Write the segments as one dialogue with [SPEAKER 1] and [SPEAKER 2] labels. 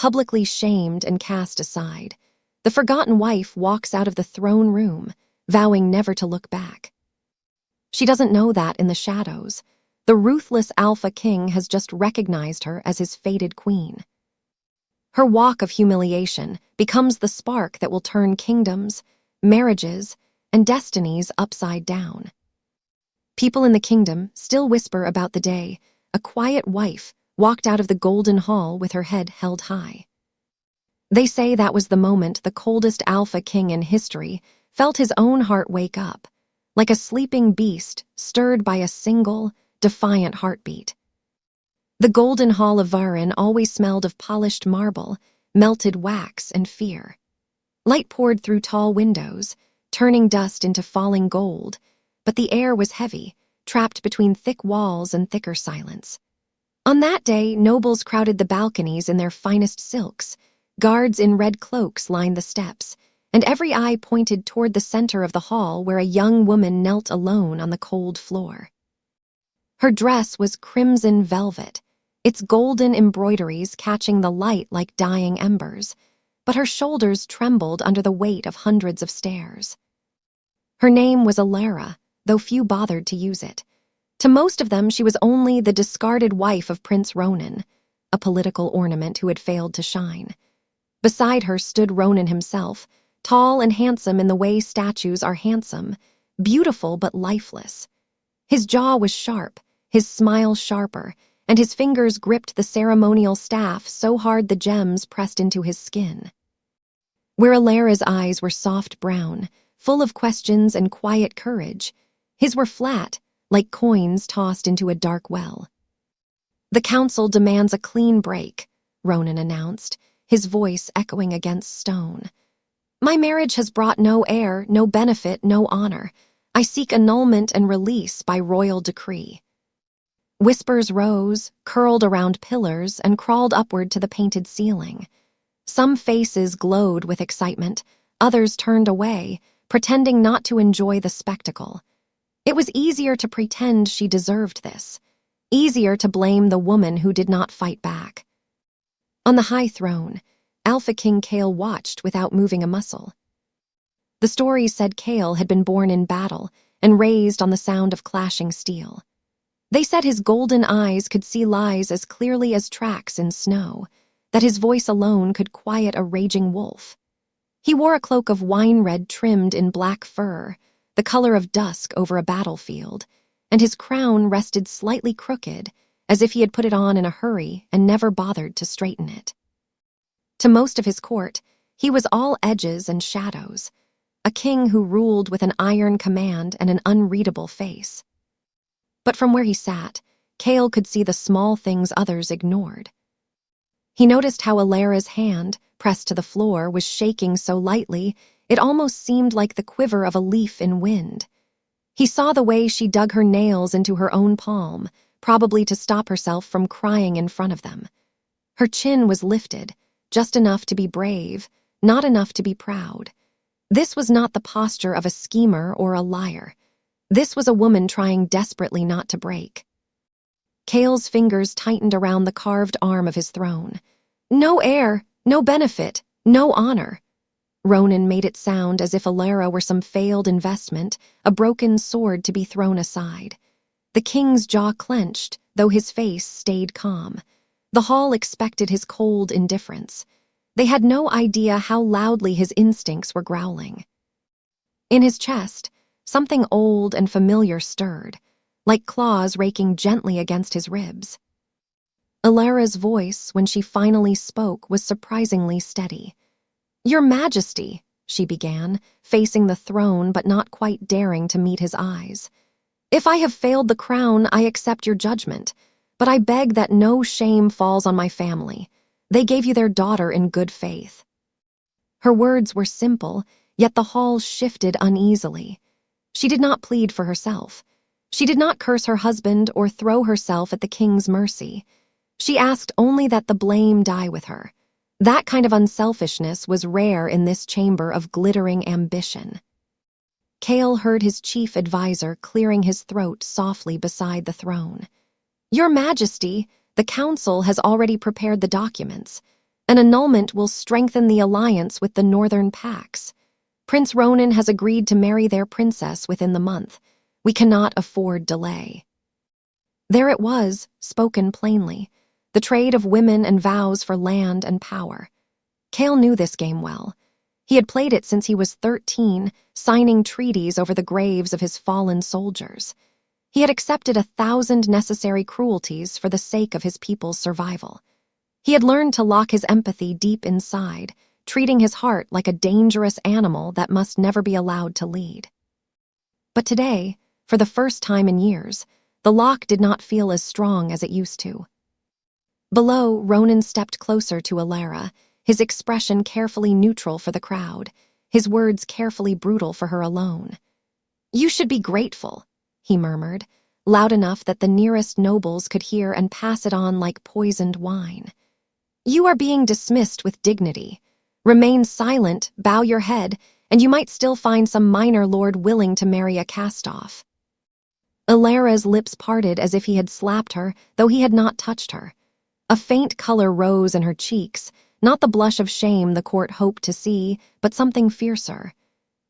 [SPEAKER 1] publicly shamed and cast aside. The forgotten wife walks out of the throne room, vowing never to look back. She doesn't know that in the shadows, the ruthless Alpha King has just recognized her as his fated queen. Her walk of humiliation becomes the spark that will turn kingdoms, marriages, and destinies upside down. People in the kingdom still whisper about the day a quiet wife walked out of the golden hall with her head held high. They say that was the moment the coldest Alpha King in history felt his own heart wake up, like a sleeping beast stirred by a single, defiant heartbeat. The golden hall of Varin always smelled of polished marble, melted wax, and fear. Light poured through tall windows, turning dust into falling gold, but the air was heavy, trapped between thick walls and thicker silence. On that day, nobles crowded the balconies in their finest silks, guards in red cloaks lined the steps, and every eye pointed toward the center of the hall where a young woman knelt alone on the cold floor. Her dress was crimson velvet, its golden embroideries catching the light like dying embers, but her shoulders trembled under the weight of hundreds of stares. Her name was Elara, though few bothered to use it. To most of them, she was only the discarded wife of Prince Ronan, a political ornament who had failed to shine. Beside her stood Ronan himself, tall and handsome in the way statues are handsome, beautiful but lifeless. His jaw was sharp, his smile sharper, and his fingers gripped the ceremonial staff so hard the gems pressed into his skin. Where Elara's eyes were soft brown, full of questions and quiet courage, his were flat, like coins tossed into a dark well. "The council demands a clean break," Ronan announced, his voice echoing against stone. "My marriage has brought no heir, no benefit, no honor. I seek annulment and release by royal decree." Whispers rose, curled around pillars, and crawled upward to the painted ceiling. Some faces glowed with excitement, others turned away, pretending not to enjoy the spectacle. It was easier to pretend she deserved this, easier to blame the woman who did not fight back. On the high throne, Alpha King Kael watched without moving a muscle. The stories said Kael had been born in battle and raised on the sound of clashing steel. They said his golden eyes could see lies as clearly as tracks in snow, that his voice alone could quiet a raging wolf. He wore a cloak of wine red trimmed in black fur, the color of dusk over a battlefield, and his crown rested slightly crooked, as if he had put it on in a hurry and never bothered to straighten it. To most of his court, he was all edges and shadows, a king who ruled with an iron command and an unreadable face. But from where he sat, Kael could see the small things others ignored. He noticed how Elara's hand, pressed to the floor, was shaking so lightly it almost seemed like the quiver of a leaf in wind. He saw the way she dug her nails into her own palm, probably to stop herself from crying in front of them. Her chin was lifted, just enough to be brave, not enough to be proud. This was not the posture of a schemer or a liar. This was a woman trying desperately not to break. Kael's fingers tightened around the carved arm of his throne. "No heir, no benefit, no honor." Ronan made it sound as if Elara were some failed investment, a broken sword to be thrown aside. The king's jaw clenched, though his face stayed calm. The hall expected his cold indifference. They had no idea how loudly his instincts were growling. In his chest, something old and familiar stirred, like claws raking gently against his ribs. Elara's voice, when she finally spoke, was surprisingly steady. "Your Majesty," she began, facing the throne but not quite daring to meet his eyes. "If I have failed the crown, I accept your judgment, but I beg that no shame falls on my family. They gave you their daughter in good faith." Her words were simple, yet the hall shifted uneasily. She did not plead for herself. She did not curse her husband or throw herself at the king's mercy. She asked only that the blame die with her. That kind of unselfishness was rare in this chamber of glittering ambition. Kael heard his chief advisor clearing his throat softly beside the throne. "Your Majesty, the council has already prepared the documents. An annulment will strengthen the alliance with the northern pacts. Prince Ronan has agreed to marry their princess within the month. We cannot afford delay." There it was, spoken plainly, the trade of women and vows for land and power. Kael knew this game well. He had played it since he was 13, signing treaties over the graves of his fallen soldiers. He had accepted 1,000 necessary cruelties for the sake of his people's survival. He had learned to lock his empathy deep inside, treating his heart like a dangerous animal that must never be allowed to lead. But today, for the first time in years, the lock did not feel as strong as it used to. Below, Ronan stepped closer to Elara, his expression carefully neutral for the crowd, his words carefully brutal for her alone. "You should be grateful," he murmured, loud enough that the nearest nobles could hear and pass it on like poisoned wine. "You are being dismissed with dignity. Remain silent, bow your head, and you might still find some minor lord willing to marry a cast-off." Elara's lips parted as if he had slapped her, though he had not touched her. A faint color rose in her cheeks, not the blush of shame the court hoped to see, but something fiercer.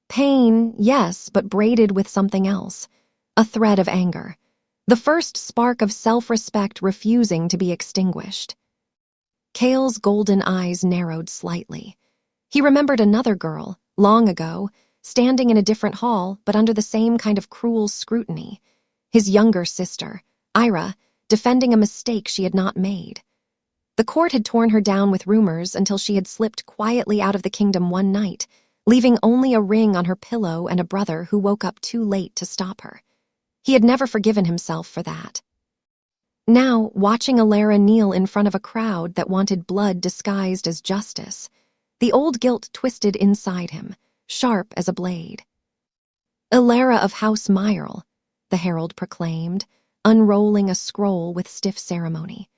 [SPEAKER 1] Pain, yes, but braided with something else. A thread of anger. The first spark of self-respect refusing to be extinguished. Kael's golden eyes narrowed slightly. He remembered another girl, long ago, standing in a different hall, but under the same kind of cruel scrutiny. His younger sister, Ira, defending a mistake she had not made. The court had torn her down with rumors until she had slipped quietly out of the kingdom one night, leaving only a ring on her pillow and a brother who woke up too late to stop her. He had never forgiven himself for that. Now, watching Elara kneel in front of a crowd that wanted blood disguised as justice, the old guilt twisted inside him, sharp as a blade. "Elara of House Myrle," the herald proclaimed, unrolling a scroll with stiff ceremony.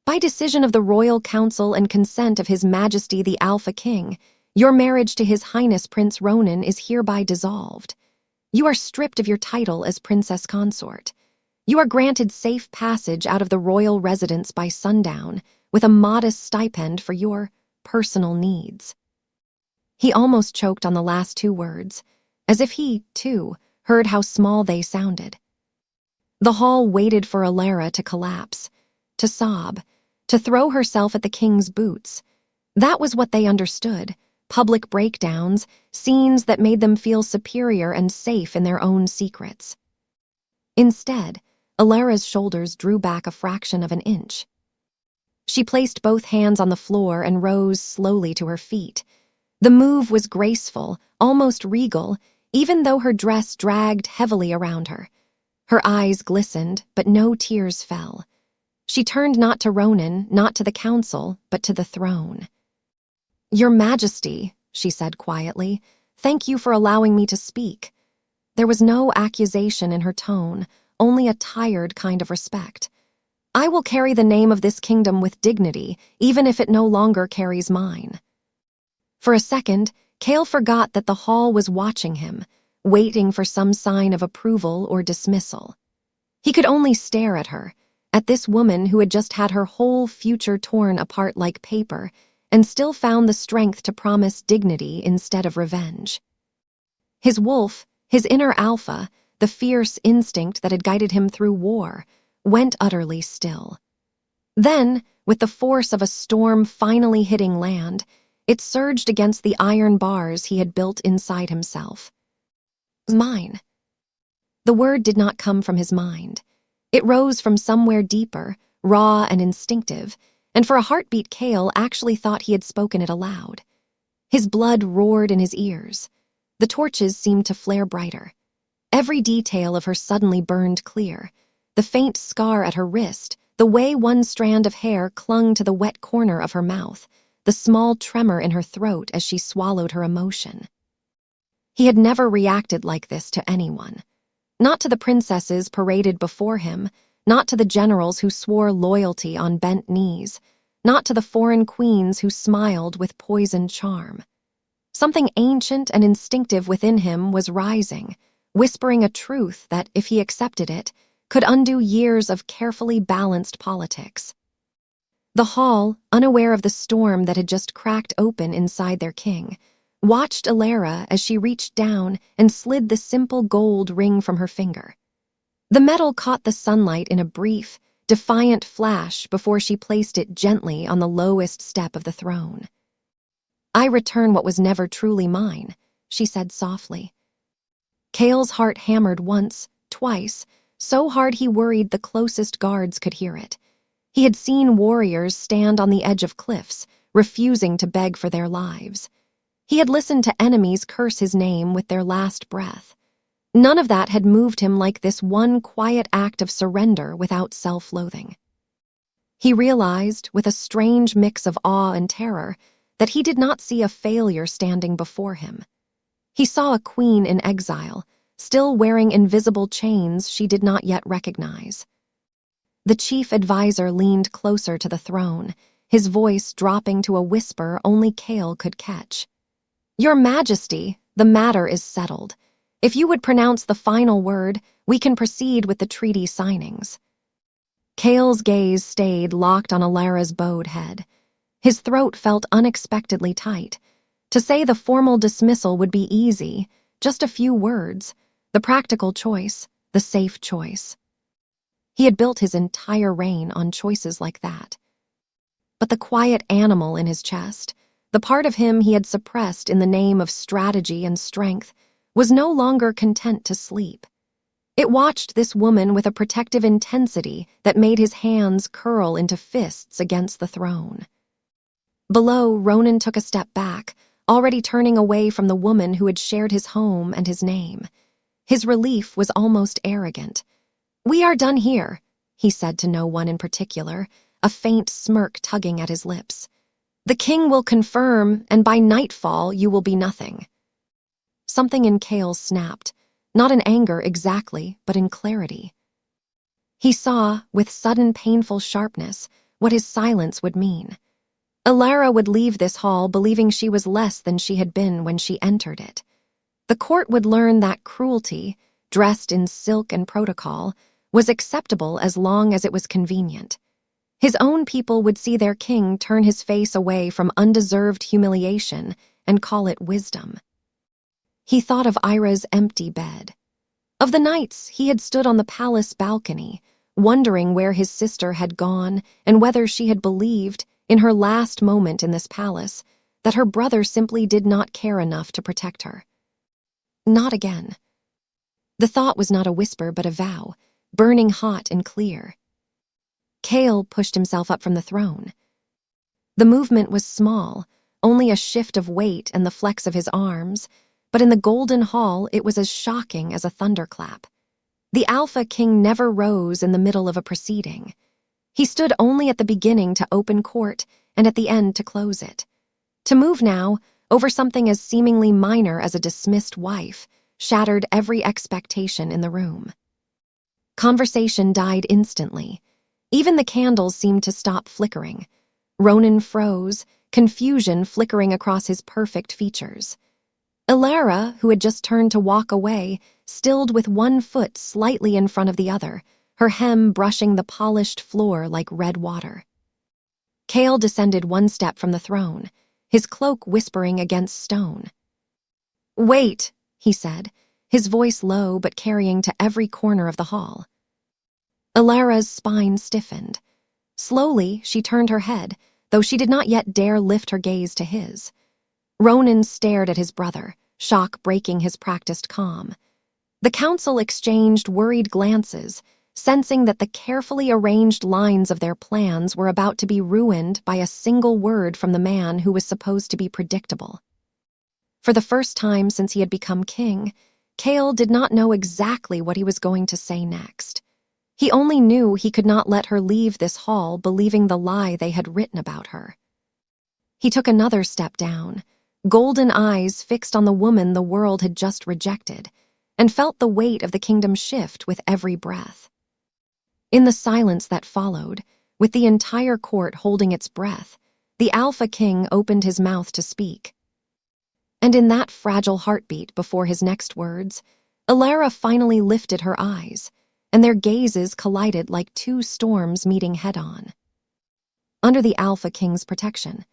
[SPEAKER 1] "By decision of the royal council and consent of His Majesty the Alpha King, your marriage to His Highness Prince Ronan is hereby dissolved. You are stripped of your title as princess consort. You are granted safe passage out of the royal residence by sundown, with a modest stipend for your personal needs." He almost choked on the last two words, as if he, too, heard how small they sounded. The hall waited for Elara to collapse, to sob, to throw herself at the king's boots. That was what they understood, public breakdowns, scenes that made them feel superior and safe in their own secrets. Instead, Elara's shoulders drew back a fraction of an inch. She placed both hands on the floor and rose slowly to her feet. The move was graceful, almost regal, even though her dress dragged heavily around her. Her eyes glistened, but no tears fell. She turned not to Ronan, not to the council, but to the throne. "Your Majesty," she said quietly, "thank you for allowing me to speak." There was no accusation in her tone, only a tired kind of respect. "I will carry the name of this kingdom with dignity, even if it no longer carries mine." For a second, Kael forgot that the hall was watching him, waiting for some sign of approval or dismissal. He could only stare at her, at this woman who had just had her whole future torn apart like paper, and still found the strength to promise dignity instead of revenge. His wolf, his inner alpha, the fierce instinct that had guided him through war, went utterly still. Then, with the force of a storm finally hitting land, it surged against the iron bars he had built inside himself. "Mine." The word did not come from his mind. It rose from somewhere deeper, raw and instinctive, and for a heartbeat Kael actually thought he had spoken it aloud. His blood roared in his ears. The torches seemed to flare brighter. Every detail of her suddenly burned clear. The faint scar at her wrist, the way one strand of hair clung to the wet corner of her mouth, the small tremor in her throat as she swallowed her emotion. He had never reacted like this to anyone. Not to the princesses paraded before him, not to the generals who swore loyalty on bent knees, not to the foreign queens who smiled with poisoned charm. Something ancient and instinctive within him was rising, whispering a truth that, if he accepted it, could undo years of carefully balanced politics. The hall, unaware of the storm that had just cracked open inside their king, watched Elara as she reached down and slid the simple gold ring from her finger. The metal caught the sunlight in a brief, defiant flash before she placed it gently on the lowest step of the throne. "I return what was never truly mine," she said softly. Kael's heart hammered once, twice, so hard he worried the closest guards could hear it. He had seen warriors stand on the edge of cliffs, refusing to beg for their lives. He had listened to enemies curse his name with their last breath. None of that had moved him like this one quiet act of surrender without self-loathing. He realized, with a strange mix of awe and terror, that he did not see a failure standing before him. He saw a queen in exile, still wearing invisible chains she did not yet recognize. The chief advisor leaned closer to the throne, his voice dropping to a whisper only Kael could catch. "Your Majesty, the matter is settled. If you would pronounce the final word, we can proceed with the treaty signings." Kael's gaze stayed locked on Elara's bowed head. His throat felt unexpectedly tight. To say the formal dismissal would be easy, just a few words, the practical choice, the safe choice. He had built his entire reign on choices like that. But the quiet animal in his chest, the part of him he had suppressed in the name of strategy and strength, was no longer content to sleep. It watched this woman with a protective intensity that made his hands curl into fists against the throne. Below, Ronan took a step back, already turning away from the woman who had shared his home and his name. His relief was almost arrogant. "We are done here," he said to no one in particular, a faint smirk tugging at his lips. "The king will confirm, and by nightfall you will be nothing." Something in Kael snapped, not in anger exactly, but in clarity. He saw, with sudden painful sharpness, what his silence would mean. Elara would leave this hall believing she was less than she had been when she entered it. The court would learn that cruelty, dressed in silk and protocol, was acceptable as long as it was convenient. His own people would see their king turn his face away from undeserved humiliation and call it wisdom. He thought of Ira's empty bed, of the nights he had stood on the palace balcony, wondering where his sister had gone and whether she had believed, in her last moment in this palace, that her brother simply did not care enough to protect her. Not again. The thought was not a whisper but a vow, burning hot and clear. Kael pushed himself up from the throne. The movement was small, only a shift of weight and the flex of his arms, but in the golden hall it was as shocking as a thunderclap. The Alpha King never rose in the middle of a proceeding. He stood only at the beginning to open court and at the end to close it. To move now, over something as seemingly minor as a dismissed wife, shattered every expectation in the room. Conversation died instantly. Even the candles seemed to stop flickering. Ronan froze, confusion flickering across his perfect features. Elara, who had just turned to walk away, stilled with one foot slightly in front of the other, her hem brushing the polished floor like red water. Kael descended one step from the throne, his cloak whispering against stone. "Wait," he said, his voice low but carrying to every corner of the hall. Elara's spine stiffened. Slowly, she turned her head, though she did not yet dare lift her gaze to his. Ronan stared at his brother, shock breaking his practiced calm. The council exchanged worried glances, sensing that the carefully arranged lines of their plans were about to be ruined by a single word from the man who was supposed to be predictable. For the first time since he had become king, Kael did not know exactly what he was going to say next. He only knew he could not let her leave this hall believing the lie they had written about her. He took another step down, golden eyes fixed on the woman the world had just rejected, and felt the weight of the kingdom shift with every breath. In the silence that followed, with the entire court holding its breath, the Alpha King opened his mouth to speak. And in that fragile heartbeat before his next words, Elara finally lifted her eyes, and their gazes collided like two storms meeting head-on. under the Alpha King's protection.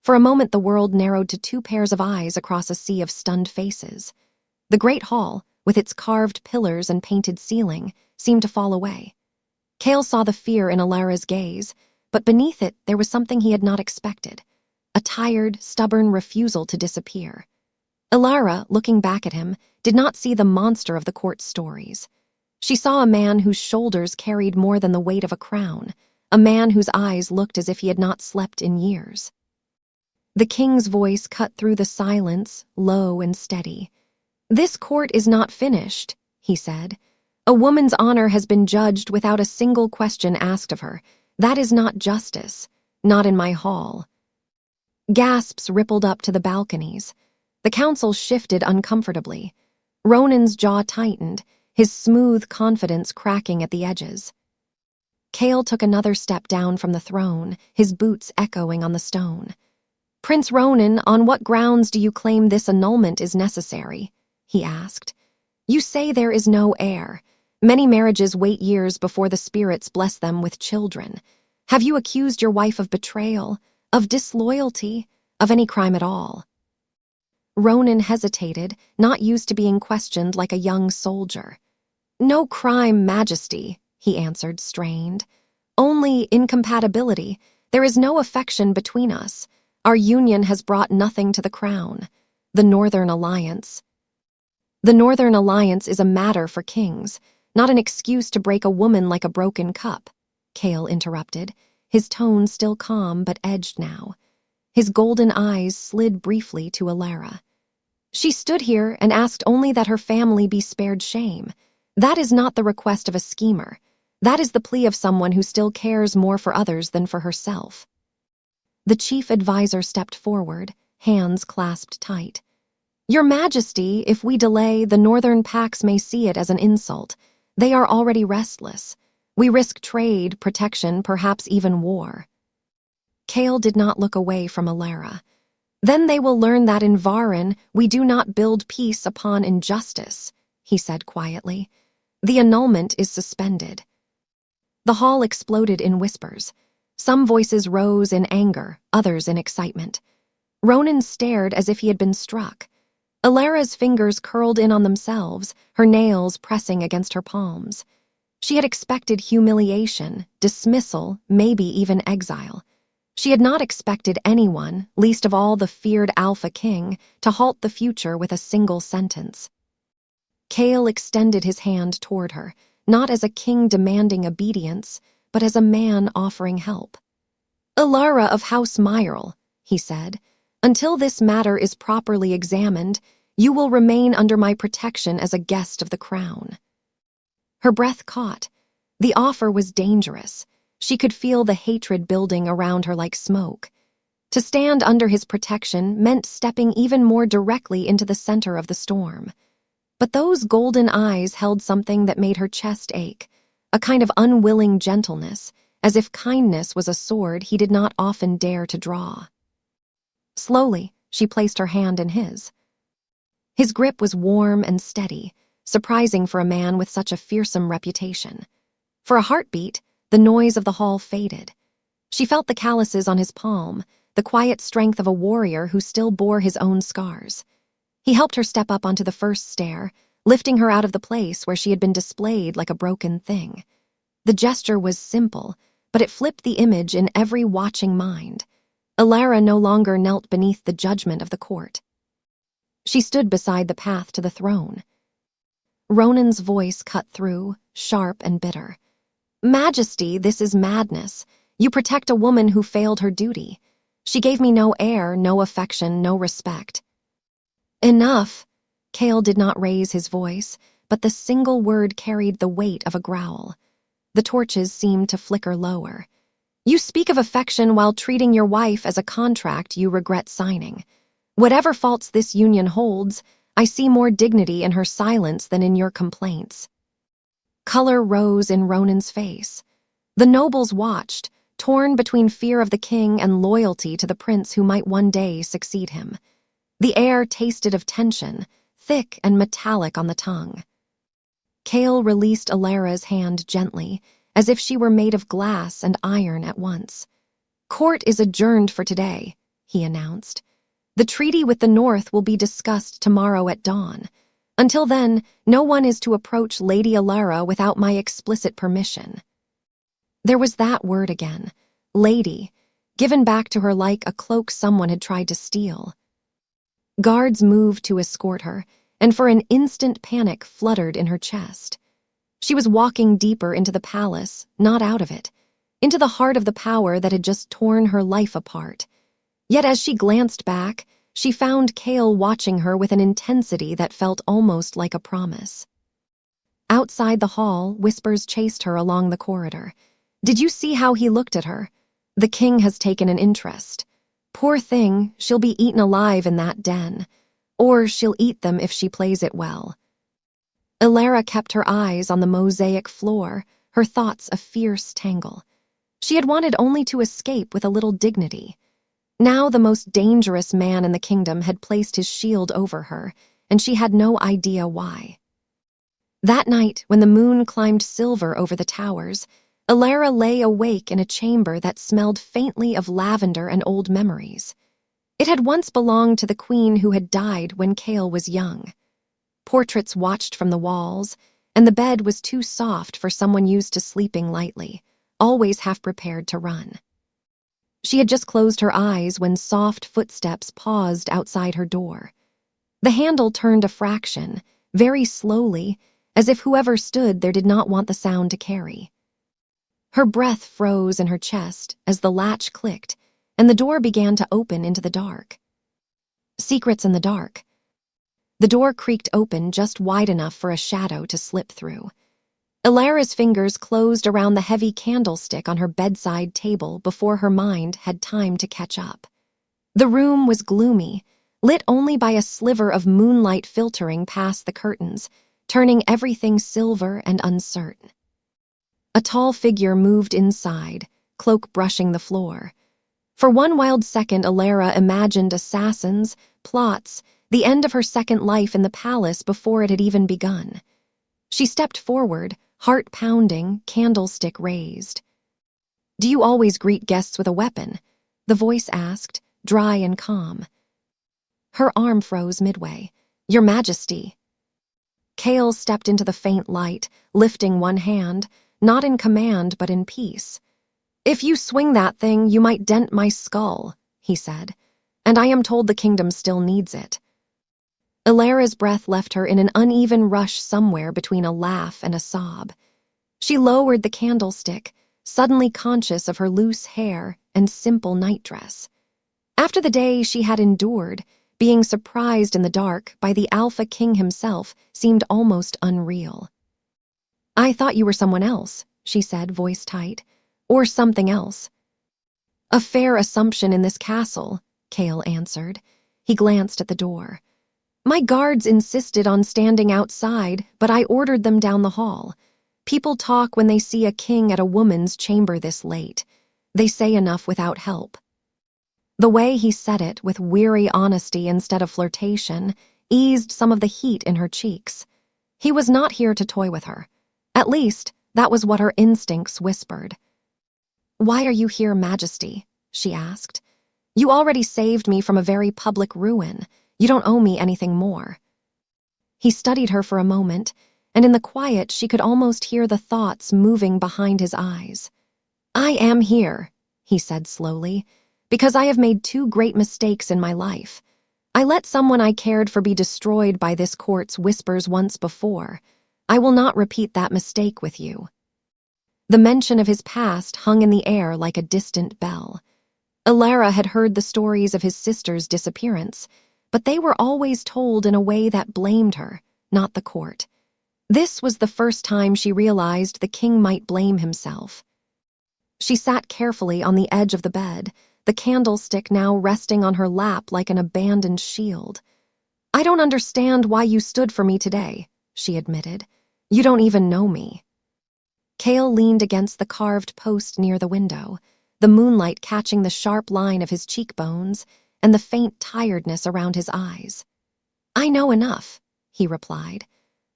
[SPEAKER 1] For a moment, the world narrowed to two pairs of eyes across a sea of stunned faces. The great hall, with its carved pillars and painted ceiling, seemed to fall away. Kael saw the fear in Elara's gaze, but beneath it there was something he had not expected, a tired, stubborn refusal to disappear. Elara, looking back at him, did not see the monster of the court's stories. She saw a man whose shoulders carried more than the weight of a crown, a man whose eyes looked as if he had not slept in years. The king's voice cut through the silence, low and steady. "This court is not finished," he said. "A woman's honor has been judged without a single question asked of her. That is not justice, not in my hall." Gasps rippled up to the balconies. The council shifted uncomfortably. Ronan's jaw tightened, his smooth confidence cracking at the edges. Kael took another step down from the throne, his boots echoing on the stone. "Prince Ronan, on what grounds do you claim this annulment is necessary?" he asked. "You say there is no heir. Many marriages wait years before the spirits bless them with children. Have you accused your wife of betrayal, of disloyalty, of any crime at all?" Ronan hesitated, not used to being questioned like a young soldier. "No crime, Majesty," he answered, strained. "Only incompatibility. There is no affection between us. Our union has brought nothing to the crown. The Northern Alliance. The Northern Alliance is a matter for kings, not an excuse to break a woman like a broken cup," Kael interrupted, his tone still calm but edged now. His golden eyes slid briefly to Elara. "She stood here and asked only that her family be spared shame. That is not the request of a schemer. That is the plea of someone who still cares more for others than for herself." The chief advisor stepped forward, hands clasped tight. "Your Majesty, if we delay, the northern pacts may see it as an insult. They are already restless. We risk trade, protection, perhaps even war." Kael did not look away from Elara. "Then they will learn that in Varin we do not build peace upon injustice," he said quietly. "The annulment is suspended." The hall exploded in whispers. Some voices rose in anger, others in excitement. Ronan stared as if he had been struck. Elara's fingers curled in on themselves, her nails pressing against her palms. She had expected humiliation, dismissal, maybe even exile. She had not expected anyone, least of all the feared Alpha King, to halt the future with a single sentence. Kael extended his hand toward her, not as a king demanding obedience, but as a man offering help. "Elara of House Myril," he said, "until this matter is properly examined, you will remain under my protection as a guest of the crown." Her breath caught. The offer was dangerous. She could feel the hatred building around her like smoke. To stand under his protection meant stepping even more directly into the center of the storm. But those golden eyes held something that made her chest ache, a kind of unwilling gentleness, as if kindness was a sword he did not often dare to draw. Slowly, she placed her hand in his. His grip was warm and steady, surprising for a man with such a fearsome reputation. For a heartbeat, the noise of the hall faded. She felt the calluses on his palm, the quiet strength of a warrior who still bore his own scars. He helped her step up onto the first stair, lifting her out of the place where she had been displayed like a broken thing. The gesture was simple, but it flipped the image in every watching mind. Elara no longer knelt beneath the judgment of the court. She stood beside the path to the throne. Ronan's voice cut through, sharp and bitter. "Majesty, this is madness. You protect a woman who failed her duty. She gave me no heir, no affection, no respect." "Enough." Kael did not raise his voice, but the single word carried the weight of a growl. The torches seemed to flicker lower. "You speak of affection while treating your wife as a contract you regret signing. Whatever faults this union holds, I see more dignity in her silence than in your complaints." Color rose in Ronan's face. The nobles watched, torn between fear of the king and loyalty to the prince who might one day succeed him. The air tasted of tension, thick and metallic on the tongue. Kael released Elara's hand gently, as if she were made of glass and iron at once. "Court is adjourned for today," he announced. "The treaty with the North will be discussed tomorrow at dawn. Until then, no one is to approach Lady Elara without my explicit permission." There was that word again, lady, given back to her like a cloak someone had tried to steal. Guards moved to escort her, and for an instant panic fluttered in her chest. She was walking deeper into the palace, not out of it, into the heart of the power that had just torn her life apart. Yet as she glanced back, she found Kael watching her with an intensity that felt almost like a promise. Outside the hall, whispers chased her along the corridor. "Did you see how he looked at her? The king has taken an interest. Poor thing, she'll be eaten alive in that den. Or she'll eat them if she plays it well." Elara kept her eyes on the mosaic floor, her thoughts a fierce tangle. She had wanted only to escape with a little dignity. Now the most dangerous man in the kingdom had placed his shield over her, and she had no idea why. That night, when the moon climbed silver over the towers, Elara lay awake in a chamber that smelled faintly of lavender and old memories. It had once belonged to the queen who had died when Kael was young. Portraits watched from the walls, and the bed was too soft for someone used to sleeping lightly, always half prepared to run. She had just closed her eyes when soft footsteps paused outside her door. The handle turned a fraction, very slowly, as if whoever stood there did not want the sound to carry. Her breath froze in her chest as the latch clicked, and the door began to open into the dark. Secrets in the dark. The door creaked open just wide enough for a shadow to slip through. Elara's fingers closed around the heavy candlestick on her bedside table before her mind had time to catch up. The room was gloomy, lit only by a sliver of moonlight filtering past the curtains, turning everything silver and uncertain. A tall figure moved inside, cloak brushing the floor. For one wild second, Elara imagined assassins, plots, the end of her second life in the palace before it had even begun. She stepped forward, heart pounding, candlestick raised. "Do you always greet guests with a weapon?" the voice asked, dry and calm. Her arm froze midway. "Your Majesty." Kael stepped into the faint light, lifting one hand, not in command but in peace. "If you swing that thing, you might dent my skull," he said, "and I am told the kingdom still needs it." Elara's breath left her in an uneven rush somewhere between a laugh and a sob. She lowered the candlestick, suddenly conscious of her loose hair and simple nightdress. After the day she had endured, being surprised in the dark by the Alpha King himself seemed almost unreal. "I thought you were someone else," she said, voice tight. "Or something else." "A fair assumption in this castle," Kael answered. He glanced at the door. "My guards insisted on standing outside, but I ordered them down the hall. People talk when they see a king at a woman's chamber this late. They say enough without help." The way he said it, with weary honesty instead of flirtation, eased some of the heat in her cheeks. He was not here to toy with her. At least, that was what her instincts whispered. "Why are you here, Majesty?" she asked. "You already saved me from a very public ruin. You don't owe me anything more." He studied her for a moment, and in the quiet she could almost hear the thoughts moving behind his eyes. "I am here," he said slowly, "because I have made two great mistakes in my life. I let someone I cared for be destroyed by this court's whispers once before. I will not repeat that mistake with you." The mention of his past hung in the air like a distant bell. Elara had heard the stories of his sister's disappearance, but they were always told in a way that blamed her, not the court. This was the first time she realized the king might blame himself. She sat carefully on the edge of the bed, the candlestick now resting on her lap like an abandoned shield. "I don't understand why you stood for me today," she admitted. "You don't even know me." Kael leaned against the carved post near the window, the moonlight catching the sharp line of his cheekbones and the faint tiredness around his eyes. "I know enough," he replied.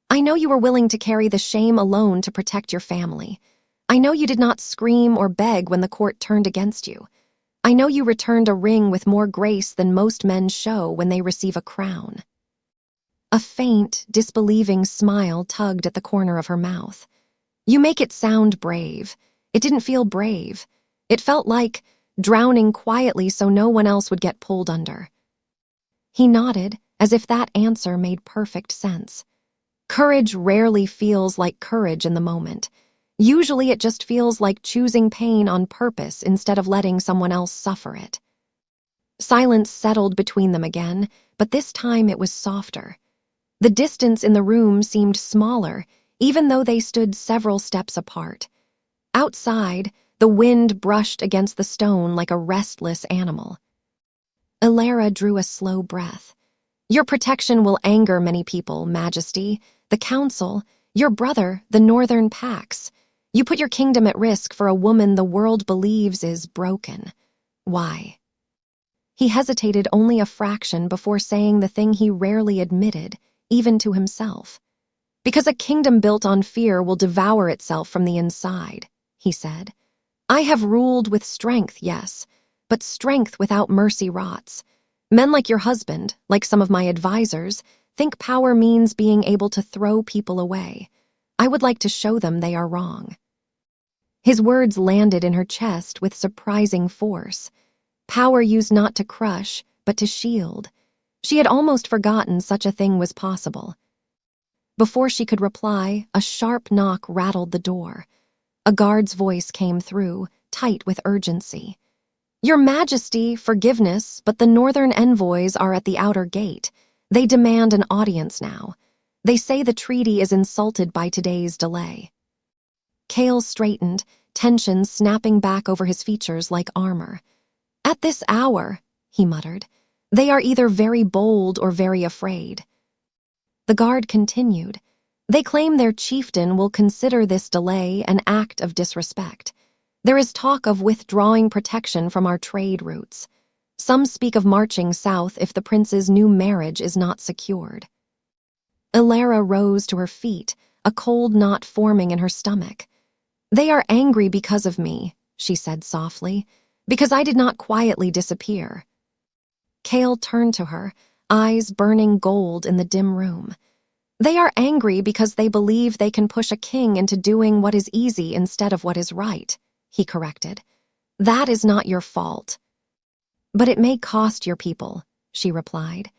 [SPEAKER 1] "I know you were willing to carry the shame alone to protect your family. I know you did not scream or beg when the court turned against you. I know you returned a ring with more grace than most men show when they receive a crown." A faint, disbelieving smile tugged at the corner of her mouth. "You make it sound brave. It didn't feel brave. It felt like drowning quietly so no one else would get pulled under." He nodded, as if that answer made perfect sense. Courage rarely feels like courage in the moment. Usually it just feels like choosing pain on purpose instead of letting someone else suffer it. Silence settled between them again, but this time it was softer. The distance in the room seemed smaller, even though they stood several steps apart. Outside, the wind brushed against the stone like a restless animal. Elara drew a slow breath. "Your protection will anger many people, Majesty. The Council, your brother, the Northern Pax. You put your kingdom at risk for a woman the world believes is broken. Why?" He hesitated only a fraction before saying the thing he rarely admitted, even to himself. "Because a kingdom built on fear will devour itself from the inside," he said. "I have ruled with strength, yes, but strength without mercy rots. Men like your husband, like some of my advisors, think power means being able to throw people away. I would like to show them they are wrong." His words landed in her chest with surprising force. Power used not to crush, but to shield. She had almost forgotten such a thing was possible. Before she could reply, a sharp knock rattled the door. A guard's voice came through, tight with urgency. "Your Majesty, forgiveness, but the Northern envoys are at the outer gate. They demand an audience now. They say the treaty is insulted by today's delay." Kael straightened, tension snapping back over his features like armor. "At this hour," he muttered, "they are either very bold or very afraid." The guard continued. "They claim their chieftain will consider this delay an act of disrespect. There is talk of withdrawing protection from our trade routes. Some speak of marching south if the prince's new marriage is not secured." Elara rose to her feet, a cold knot forming in her stomach. "They are angry because of me," she said softly, "because I did not quietly disappear." Kael turned to her, eyes burning gold in the dim room. "They are angry because they believe they can push a king into doing what is easy instead of what is right," he corrected. "That is not your fault." "But it may cost your people," she replied.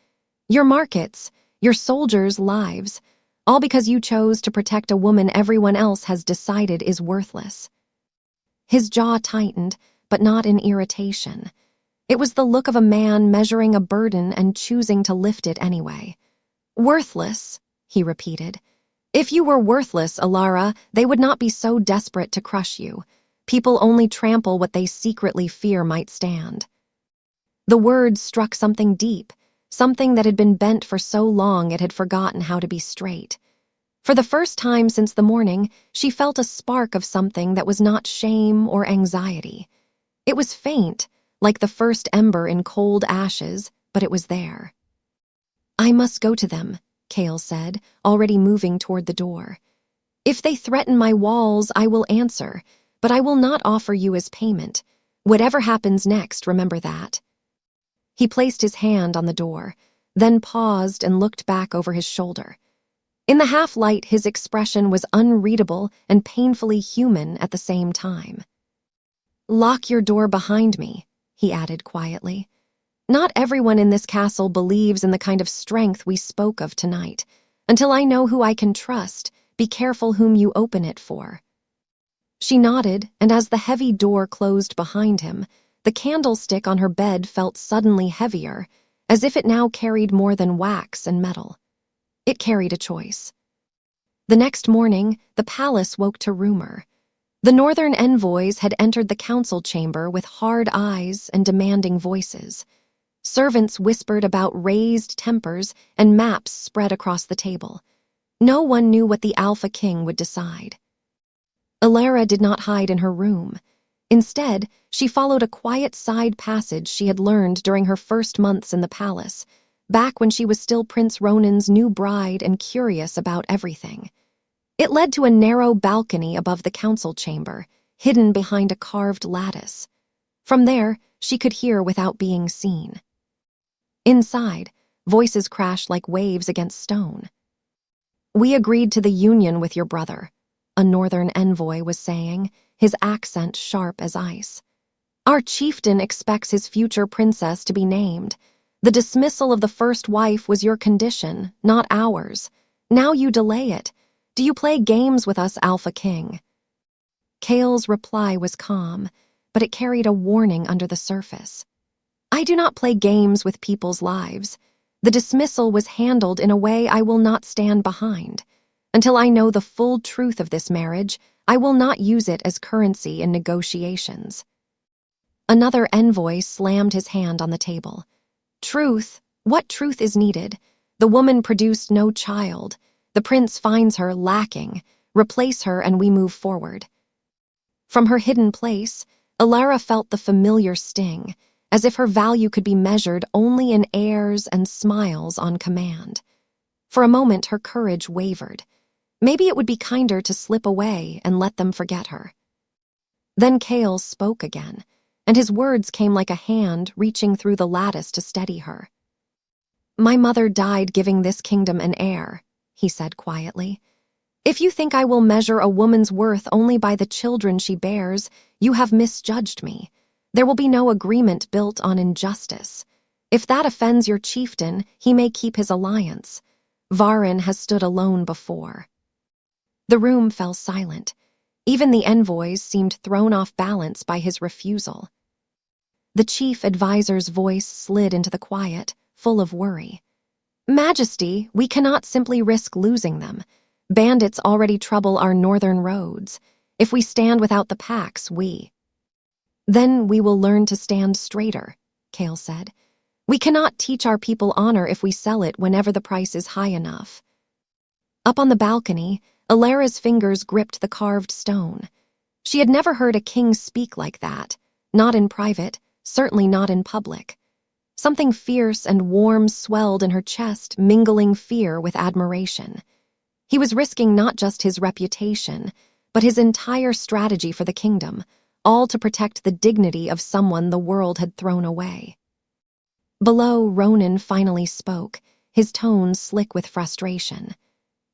[SPEAKER 1] "Your markets, your soldiers' lives, all because you chose to protect a woman everyone else has decided is worthless." His jaw tightened, but not in irritation. It was the look of a man measuring a burden and choosing to lift it anyway. "Worthless," he repeated. "If you were worthless, Elara, they would not be so desperate to crush you. People only trample what they secretly fear might stand." The words struck something deep, something that had been bent for so long it had forgotten how to be straight. For the first time since the morning, she felt a spark of something that was not shame or anxiety. It was faint, like the first ember in cold ashes, but it was there. "I must go to them," Kael said, already moving toward the door. "If they threaten my walls, I will answer, but I will not offer you as payment. Whatever happens next, remember that." He placed his hand on the door, then paused and looked back over his shoulder. In the half-light, his expression was unreadable and painfully human at the same time. "Lock your door behind me," he added quietly. "Not everyone in this castle believes in the kind of strength we spoke of tonight. Until I know who I can trust, be careful whom you open it for." She nodded, and as the heavy door closed behind him, the candlestick on her bed felt suddenly heavier, as if it now carried more than wax and metal. It carried a choice. The next morning, the palace woke to rumor. The Northern envoys had entered the council chamber with hard eyes and demanding voices. Servants whispered about raised tempers and maps spread across the table. No one knew what the Alpha King would decide. Elara did not hide in her room. Instead, she followed a quiet side passage she had learned during her first months in the palace, back when she was still Prince Ronan's new bride and curious about everything. It led to a narrow balcony above the council chamber, hidden behind a carved lattice. From there, she could hear without being seen. Inside, voices crashed like waves against stone. "We agreed to the union with your brother," a northern envoy was saying, his accent sharp as ice. "Our chieftain expects his future princess to be named. The dismissal of the first wife was your condition, not ours. Now you delay it. Do you play games with us, Alpha King?" Kael's reply was calm, but it carried a warning under the surface. "I do not play games with people's lives. The dismissal was handled in a way I will not stand behind. Until I know the full truth of this marriage, I will not use it as currency in negotiations." Another envoy slammed his hand on the table. "Truth? What truth is needed? The woman produced no child. The prince finds her lacking. Replace her and we move forward." From her hidden place, Elara felt the familiar sting, as if her value could be measured only in airs and smiles on command. For a moment, her courage wavered. Maybe it would be kinder to slip away and let them forget her. Then Kael spoke again, and his words came like a hand reaching through the lattice to steady her. "My mother died giving this kingdom an heir," he said quietly. "If you think I will measure a woman's worth only by the children she bears, you have misjudged me. There will be no agreement built on injustice. If that offends your chieftain, he may keep his alliance. Varen has stood alone before." The room fell silent. Even the envoys seemed thrown off balance by his refusal. The chief advisor's voice slid into the quiet, full of worry. "Majesty, we cannot simply risk losing them. Bandits already trouble our northern roads. If we stand without the packs, Then we will learn to stand straighter," Kael said. "We cannot teach our people honor if we sell it whenever the price is high enough." Up on the balcony, Elara's fingers gripped the carved stone. She had never heard a king speak like that, not in private, certainly not in public. Something fierce and warm swelled in her chest, mingling fear with admiration. He was risking not just his reputation, but his entire strategy for the kingdom, all to protect the dignity of someone the world had thrown away. Below, Ronan finally spoke, his tone slick with frustration.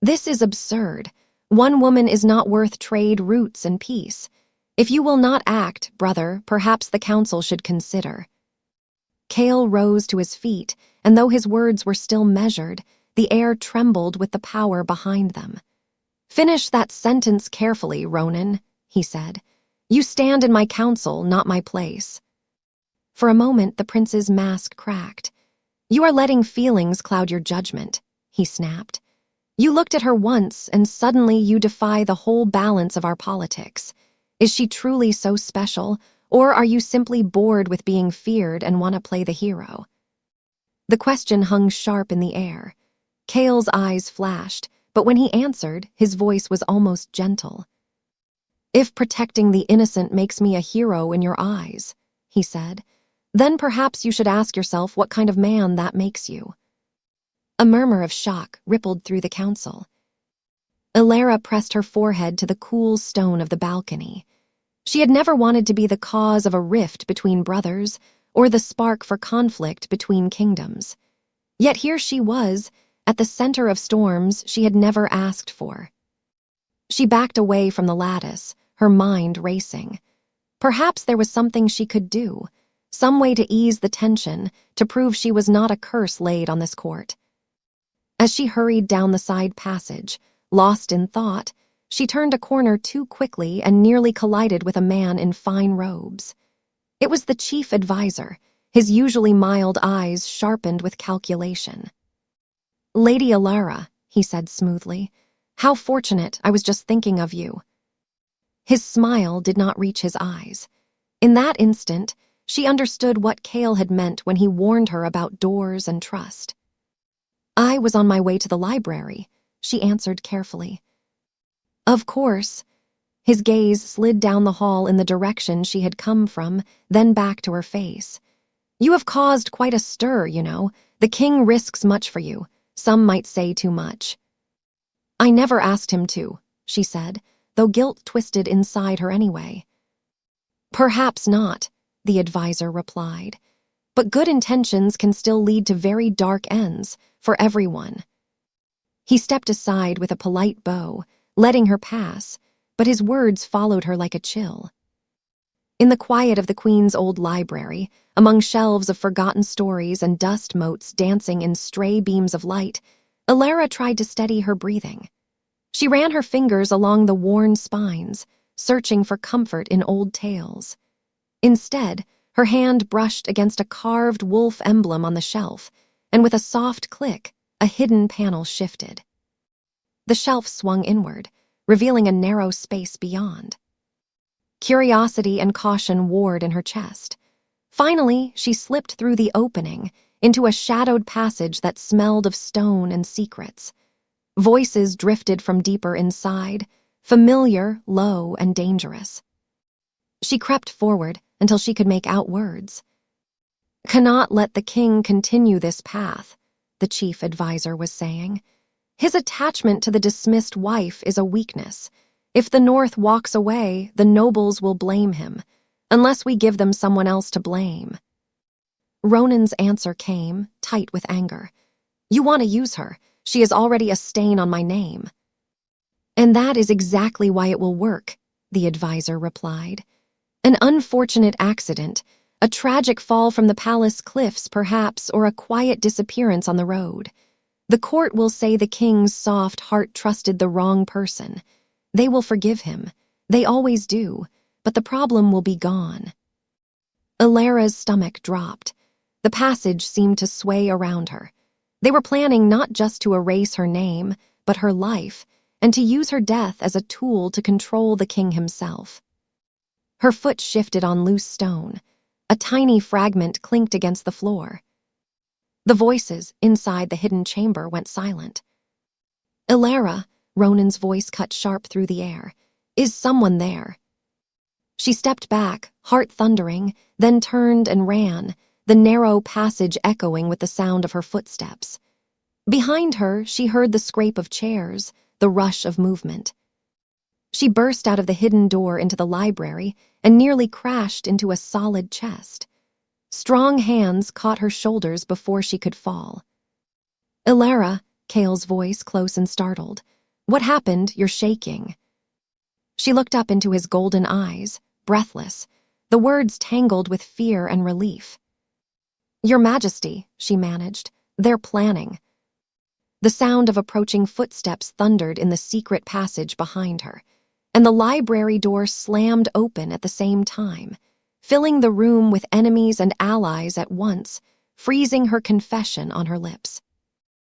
[SPEAKER 1] "This is absurd. One woman is not worth trade, roots, and peace. If you will not act, brother, perhaps the council should consider." Kael rose to his feet, and though his words were still measured, the air trembled with the power behind them. "Finish that sentence carefully, Ronan," he said. "You stand in my council, not my place." For a moment, the prince's mask cracked. "You are letting feelings cloud your judgment," he snapped. "You looked at her once, and suddenly you defy the whole balance of our politics. Is she truly so special, or are you simply bored with being feared and want to play the hero?" The question hung sharp in the air. Kael's eyes flashed, but when he answered, his voice was almost gentle. "If protecting the innocent makes me a hero in your eyes," he said, "then perhaps you should ask yourself what kind of man that makes you." A murmur of shock rippled through the council. Elara pressed her forehead to the cool stone of the balcony. She had never wanted to be the cause of a rift between brothers or the spark for conflict between kingdoms. Yet here she was, at the center of storms she had never asked for. She backed away from the lattice, her mind racing. Perhaps there was something she could do, some way to ease the tension, to prove she was not a curse laid on this court. As she hurried down the side passage, lost in thought, she turned a corner too quickly and nearly collided with a man in fine robes. It was the chief advisor, his usually mild eyes sharpened with calculation. "Lady Elara," he said smoothly, "how fortunate, I was just thinking of you." His smile did not reach his eyes. In that instant, she understood what Kael had meant when he warned her about doors and trust. "I was on my way to the library," she answered carefully. "Of course." His gaze slid down the hall in the direction she had come from, then back to her face. "You have caused quite a stir, you know. The king risks much for you. Some might say too much." "I never asked him to," she said, though guilt twisted inside her anyway. "Perhaps not," the advisor replied. But good intentions can still lead to very dark ends for everyone. He stepped aside with a polite bow, letting her pass, but his words followed her like a chill. In the quiet of the Queen's old library, among shelves of forgotten stories and dust motes dancing in stray beams of light, Elara tried to steady her breathing. She ran her fingers along the worn spines, searching for comfort in old tales. Instead, her hand brushed against a carved wolf emblem on the shelf, and with a soft click, a hidden panel shifted. The shelf swung inward, revealing a narrow space beyond. Curiosity and caution warred in her chest. Finally, she slipped through the opening into a shadowed passage that smelled of stone and secrets. Voices drifted from deeper inside, familiar, low, and dangerous. She crept forward until she could make out words. "Cannot let the king continue this path," the chief advisor was saying. "His attachment to the dismissed wife is a weakness. If the North walks away, the nobles will blame him, unless we give them someone else to blame." Ronan's answer came, tight with anger. "You want to use her. She is already a stain on my name." "And that is exactly why it will work," the advisor replied. "An unfortunate accident, a tragic fall from the palace cliffs perhaps, or a quiet disappearance on the road. The court will say the king's soft heart trusted the wrong person. They will forgive him. They always do, but the problem will be gone." Elara's stomach dropped. The passage seemed to sway around her. They were planning not just to erase her name, but her life, and to use her death as a tool to control the king himself. Her foot shifted on loose stone. A tiny fragment clinked against the floor. The voices inside the hidden chamber went silent. "Elara," Ronan's voice cut sharp through the air. "Is someone there?" She stepped back, heart thundering, then turned and ran, the narrow passage echoing with the sound of her footsteps. Behind her, she heard the scrape of chairs, the rush of movement. She burst out of the hidden door into the library and nearly crashed into a solid chest. Strong hands caught her shoulders before she could fall. "Elara," Kael's voice close and startled. "What happened? You're shaking." She looked up into his golden eyes, breathless, the words tangled with fear and relief. "Your Majesty," she managed, "they're planning." The sound of approaching footsteps thundered in the secret passage behind her, and the library door slammed open at the same time, filling the room with enemies and allies at once, freezing her confession on her lips.